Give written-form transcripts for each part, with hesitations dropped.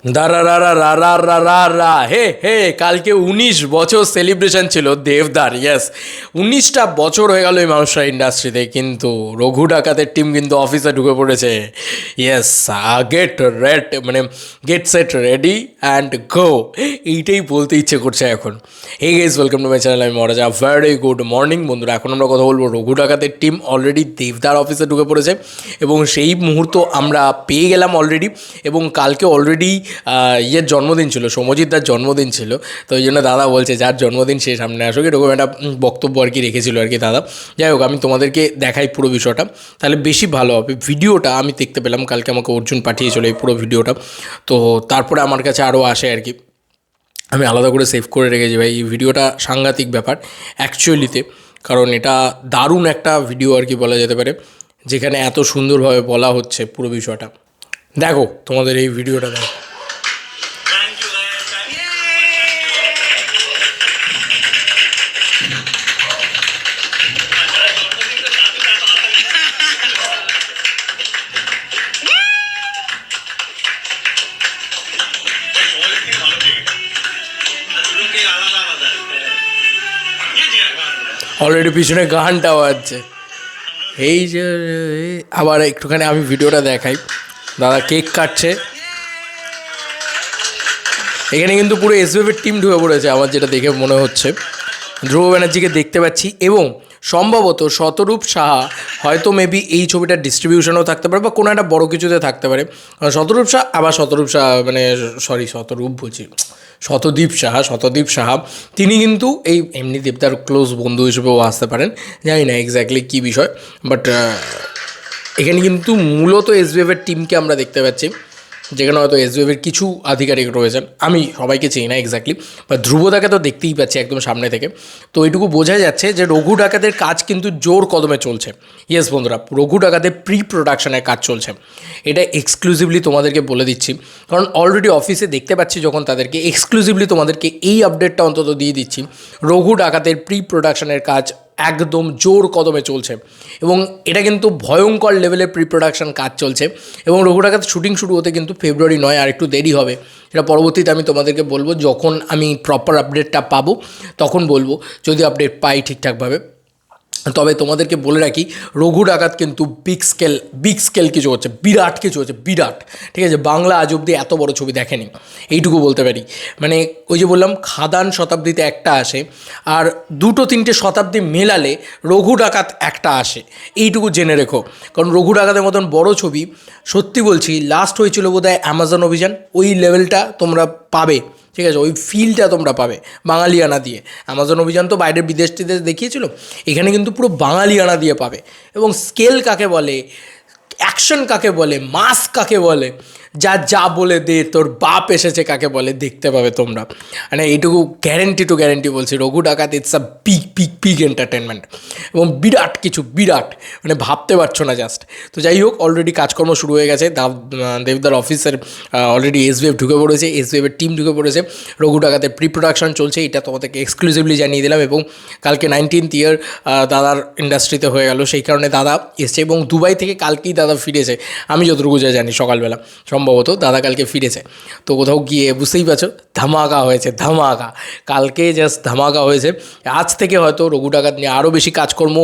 দারা রা রা রা রা রা রা রা হে হে কালকে 19 বছর সেলিব্রেশন ছিল দেবদার। ইয়েস, 19টা বছর হয়ে গেল এই মানুষটা ইন্ডাস্ট্রিতে, কিন্তু রঘু ডাকাতের টিম কিন্তু অফিসে ঢুকে পড়েছে। ইয়েস, গেট রেড মানে get set ready and go, এইটাই বলতে ইচ্ছে করছে এখন। এই guys, welcome to my channel. আমি মহারাজা। ভেরি গুড মর্নিং বন্ধুরা। এখন আমরা কথা বলবো রঘু ডাকাতের টিম অলরেডি দেবদার অফিসে ঢুকে পড়েছে এবং সেই মুহূর্ত আমরা পেয়ে গেলাম অলরেডি। এবং কালকে অলরেডি ইয়ের জন্মদিন ছিল, সৌম্যজিৎদার জন্মদিন ছিল, তো ওই জন্য দাদা বলছে যার জন্মদিন সে সামনে আসুক, এরকম একটা বক্তব্য আর কি রেখেছিল আর কি দাদা। যাই হোক, আমি তোমাদেরকে দেখাই পুরো বিষয়টা, তাহলে বেশি ভালো হবে। ভিডিওটা আমি দেখতে পেলাম কালকে, আমাকে অর্জুন পাঠিয়েছিল এই পুরো ভিডিওটা, তো তারপরে আমার কাছে আরও আসে আর কি, আমি আলাদা করে সেভ করে রেখেছি। ভাই এই ভিডিওটা সাংঘাতিক ব্যাপার অ্যাকচুয়ালিতে, কারণ এটা দারুণ একটা ভিডিও আর কি বলা যেতে পারে, যেখানে এত সুন্দরভাবে বলা হচ্ছে পুরো বিষয়টা। দেখো তোমাদের এই ভিডিওটা দেখো। অলরেডি পিছনে গানটাও আছে। এই যে আবার একটুখানি আমি ভিডিওটা দেখাই, দাদা কেক কাটছে। এখানে কিন্তু পুরো এসবিএফের টিম ঢুকে পড়েছে আমার যেটা দেখে মনে হচ্ছে। ধ্রুব ব্যানার্জিকে দেখতে পাচ্ছি এবং সম্ভবত শতরূপ সাহা হয়তো মেবি এই ছবিটার ডিস্ট্রিবিউশনও থাকতে পারে বা কোনো একটা বড় কিছুতে থাকতে পারে। শতরূপ সাহা আবার শতরূপ সাহা মানে সরি শতরূপ বলছি, শতদীপ সাহা তিনি কিন্তু এই এমনি দেবদার ক্লোজ বন্ধু হিসেবেও আসতে পারেন, জানি না এক্স্যাক্টলি কী বিষয়, বাট এখানে কিন্তু মূলত এসবিএফের টিমকে আমরা দেখতে পাচ্ছি, যেখানে হয়তো এসবিএফের কিছু আধিকারিক রয়েছেন, আমি সবাইকে চিনি না এক্স্যাক্টলি, বা ধ্রুবদাকে তো দেখতেই পাচ্ছি একদম সামনে থেকে। তো এইটুকু বোঝা যাচ্ছে যে রঘু ডাকাতের কাজ কিন্তু জোর কদমে চলছে। ইয়েস বন্ধুরা, রঘু ডাকাতের প্রি প্রোডাকশনের কাজ চলছে, এটা এক্সক্লুসিভলি তোমাদেরকে বলে দিচ্ছি, কারণ অলরেডি অফিসে দেখতে পাচ্ছি যখন তাদেরকে এক্সক্লুসিভলি তোমাদেরকে এই আপডেটটা অন্তত দিয়ে দিচ্ছি, রঘু ডাকাতের প্রি প্রোডাকশনের কাজ একদম জোর কদমে চলছে এবং এটা কিন্তু ভয়ঙ্কর লেভেলের প্রি প্রোডাকশন কাজ চলছে। এবং রঘু ডাকাত শুটিং শুরু হতে কিন্তু ফেব্রুয়ারি নয়, আর একটু দেরি হবে, এটা পরবর্তীতে আমি তোমাদেরকে বলবো, যখন আমি প্রপার আপডেটটা পাবো তখন বলবো, যদি আপডেট পাই ঠিকঠাকভাবে। তবে তোমাদেরকে বলে রাখি, রঘু ডাকাত কিন্তু বিগ স্কেল কিছু হচ্ছে, বিরাট কিছু হচ্ছে, বিরাট। ঠিক আছে, বাংলা আজ অব্দি এত বড় ছবি দেখেনি, এইটুকু বলতে পারি। মানে ওই যে বললাম, খাদান শতাব্দীতে একটা আসে, আর দুটো তিনটে শতাব্দী মেলালে রঘু ডাকাত একটা আসে, এইটুকু জেনে রেখো। কারণ রঘু ডাকাতের মতন বড় ছবি সত্যি বলছি লাস্ট হয়েছিল বোধহয় অ্যামাজন অভিযান, ওই লেভেলটা তোমরা পাবে। ঠিক আছে, ওই ফিলটা তোমরা পাবে বাঙালিয়ানা দিয়ে। অ্যামাজন অভিযান তো বাইরের বিদেশ টিদেশ দেখিয়েছিল, এখানে কিন্তু পুরো বাঙালিয়ানা দিয়ে পাবে। এবং স্কেল কাকে বলে, অ্যাকশন কাকে বলে, মাস কাকে বলে, যা যা বলে দে তোর বাপ এসেছে কাকে বলে, দেখতে পাবে তোমরা। মানে এইটুকু গ্যারেন্টি বলছি, রঘু ডাকাত ইটস আ বিগ এন্টারটেনমেন্ট এবং বিরাট কিছু, বিরাট মানে ভাবতে পারছো না জাস্ট। তো যাই হোক, অলরেডি কাজকর্ম শুরু হয়ে গেছে, দেবদার অফিসের অলরেডি এসবিএফ ঢুকে পড়েছে, এসবিএফের টিম ঢুকে পড়েছে, রঘু ডাকাতের প্রি প্রোডাকশন চলছে, এটা তোমাদেরকে এক্সক্লুসিভলি জানিয়ে দিলাম। এবং কালকে 19th ইয়ার দাদার ইন্ডাস্ট্রিতে হয়ে গেল, সেই কারণে দাদা এসছে এবং দুবাই থেকে কালকেই দাদা ফিরেছে, আমি যতটুকু যা জানি সকালবেলা সম্ভবত দাদা কালকে ফিরেছে। তো কোথাও গিয়ে বুঝতেই পারছো ধামাকা হয়েছে, ধামাকা কালকে জাস্ট ধামাকা হয়েছে। আজ থেকে হয়তো রঘু ডাকাত নিয়ে আরও বেশি কাজকর্ম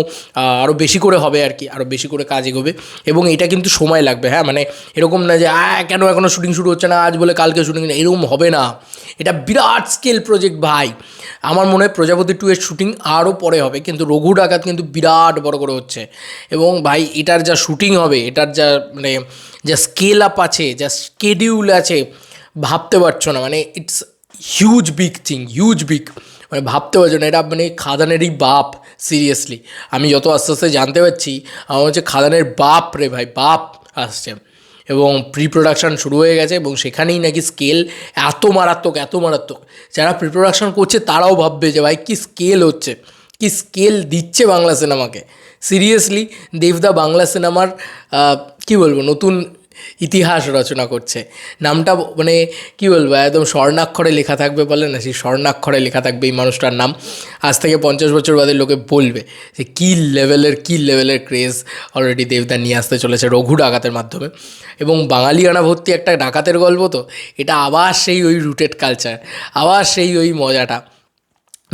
আরও বেশি করে হবে আর কি, আরও বেশি করে কাজ এগোবে। এবং এটা কিন্তু সময় লাগবে, হ্যাঁ, মানে এরকম না যে কেন এখনও শুটিং শুরু হচ্ছে না, আজ বলে কালকে শুটিং না, এরকম হবে না। এটা বিরাট স্কেল প্রজেক্ট ভাই। আমার মনে হয় প্রজাপতি 2 এর শুটিং আরও পরে হবে, কিন্তু রঘু ডাকাত কিন্তু বিরাট বড় করে হচ্ছে। এবং ভাই এটার যা শুটিং হবে, এটার যা মানে যা স্কেল আপ আছে, যা স্কেডিউল আছে, ভাবতে পারছো না। মানে it's huge big thing, huge big, মানে ভাবতে পারছো না। এটা মানে খাদানেরই বাপ, সিরিয়াসলি আমি যত আস্তে আস্তে জানতে পারছি, আমার হচ্ছে খাদানের বাপ রে ভাই, বাপ আসছে। এবং প্রি প্রোডাকশান শুরু হয়ে গেছে এবং সেখানেই নাকি স্কেল এত মারাত্মক, এত মারাত্মক, যারা প্রি প্রোডাকশান করছে তারাও ভাববে যে ভাই কী স্কেল হচ্ছে, কী স্কেল দিচ্ছে বাংলা সিনেমাকে। সিরিয়াসলি দেবদা বাংলা সিনেমার কী বলবো, নতুন ইতিহাস রচনা করছে। নামটা মানে কী বলবো, একদম স্বর্ণাক্ষরে লেখা থাকবে, বলে না সেই স্বর্ণাক্ষরে লেখা থাকবে এই মানুষটার নাম। আজ থেকে 50 বছর বাদে লোকে বলবে যে কী লেভেলের ক্রেজ অলরেডি দেবদা নিয়ে আসতে চলেছে রঘু ডাকাতের মাধ্যমে। এবং বাঙালিয়ানা ভর্তি একটা ডাকাতের গল্প, তো এটা আবার সেই ওই রুটেড কালচার, আবার সেই ওই মজাটা।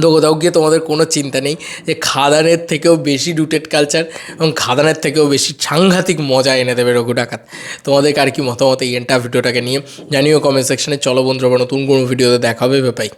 তো কোথাও গিয়ে তোমাদের কোনো চিন্তা নেই যে খাদানের থেকেও বেশি রুটেড কালচার এবং খাদানের থেকেও বেশি সাংঘাতিক মজা এনে দেবে রঘু ডাকাত। তোমাদের আর কি মতামত এই এন্টার ভিডিওটাকে নিয়ে জানিও কমেন্ট সেকশনে। চলো বন্ধুরা, নতুন কোনো ভিডিওতে দেখা হবে, বাই।